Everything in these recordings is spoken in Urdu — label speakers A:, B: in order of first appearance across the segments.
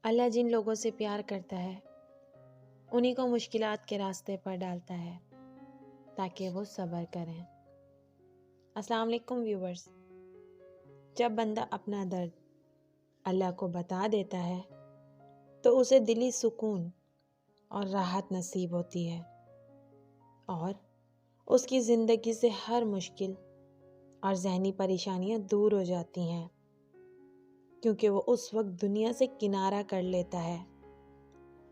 A: اللہ جن لوگوں سے پیار کرتا ہے انہی کو مشکلات کے راستے پر ڈالتا ہے تاکہ وہ صبر کریں۔ السلام علیکم ویورز، جب بندہ اپنا درد اللہ کو بتا دیتا ہے تو اسے دلی سکون اور راحت نصیب ہوتی ہے اور اس کی زندگی سے ہر مشکل اور ذہنی پریشانیاں دور ہو جاتی ہیں، کیونکہ وہ اس وقت دنیا سے کنارہ کر لیتا ہے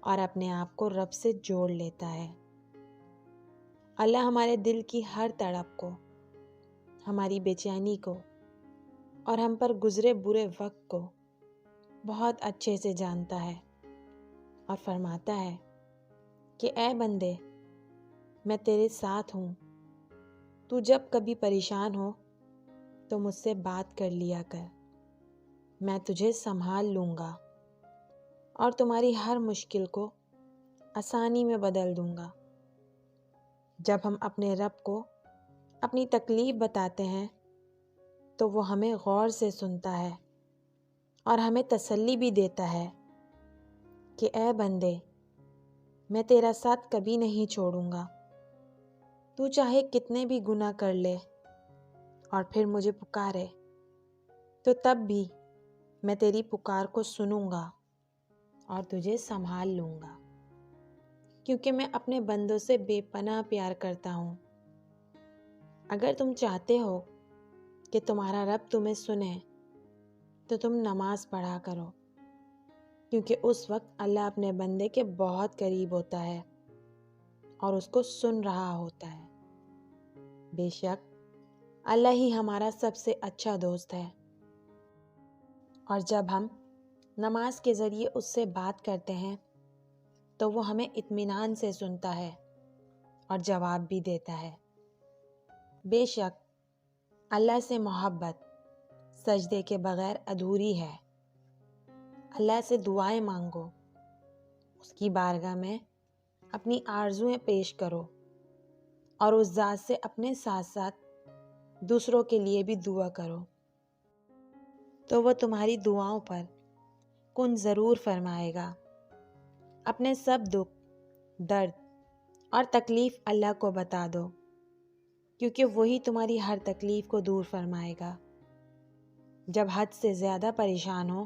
A: اور اپنے آپ کو رب سے جوڑ لیتا ہے۔ اللہ ہمارے دل کی ہر تڑپ کو، ہماری بے چینی کو اور ہم پر گزرے برے وقت کو بہت اچھے سے جانتا ہے اور فرماتا ہے کہ اے بندے، میں تیرے ساتھ ہوں، تو جب کبھی پریشان ہو تو مجھ سے بات کر لیا کر، میں تجھے سنبھال لوں گا اور تمہاری ہر مشکل کو آسانی میں بدل دوں گا۔ جب ہم اپنے رب کو اپنی تکلیف بتاتے ہیں تو وہ ہمیں غور سے سنتا ہے اور ہمیں تسلی بھی دیتا ہے کہ اے بندے، میں تیرا ساتھ کبھی نہیں چھوڑوں گا، تو چاہے کتنے بھی گناہ کر لے اور پھر مجھے پکارے تو تب بھی میں تیری پکار کو سنوں گا اور تجھے سنبھال لوں گا، کیونکہ میں اپنے بندوں سے بے پناہ پیار کرتا ہوں۔ اگر تم چاہتے ہو کہ تمہارا رب تمہیں سنے تو تم نماز پڑھا کرو، کیونکہ اس وقت اللہ اپنے بندے کے بہت قریب ہوتا ہے اور اس کو سن رہا ہوتا ہے۔ بے شک اللہ ہی ہمارا سب سے اچھا دوست ہے، اور جب ہم نماز کے ذریعے اس سے بات کرتے ہیں تو وہ ہمیں اطمینان سے سنتا ہے اور جواب بھی دیتا ہے۔ بے شک اللہ سے محبت سجدے کے بغیر ادھوری ہے۔ اللہ سے دعائیں مانگو، اس کی بارگاہ میں اپنی آرزویں پیش کرو اور اس ذات سے اپنے ساتھ ساتھ دوسروں کے لیے بھی دعا کرو، تو وہ تمہاری دعاؤں پر کن ضرور فرمائے گا۔ اپنے سب دکھ، درد اور تکلیف اللہ کو بتا دو، کیونکہ وہی تمہاری ہر تکلیف کو دور فرمائے گا۔ جب حد سے زیادہ پریشان ہو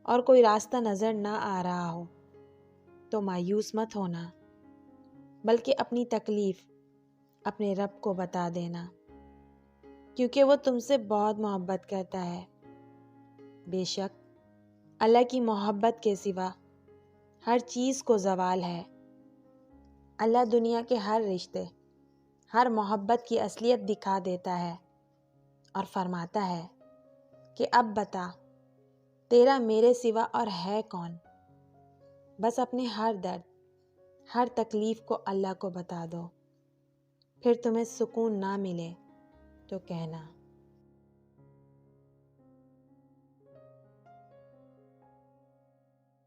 A: اور کوئی راستہ نظر نہ آ رہا ہو تو مایوس مت ہونا، بلکہ اپنی تکلیف اپنے رب کو بتا دینا، کیونکہ وہ تم سے بہت محبت کرتا ہے۔ بے شک اللہ کی محبت کے سوا ہر چیز کو زوال ہے۔ اللہ دنیا کے ہر رشتے، ہر محبت کی اصلیت دکھا دیتا ہے اور فرماتا ہے کہ اب بتا، تیرا میرے سوا اور ہے کون؟ بس اپنے ہر درد، ہر تکلیف کو اللہ کو بتا دو، پھر تمہیں سکون نہ ملے تو کہنا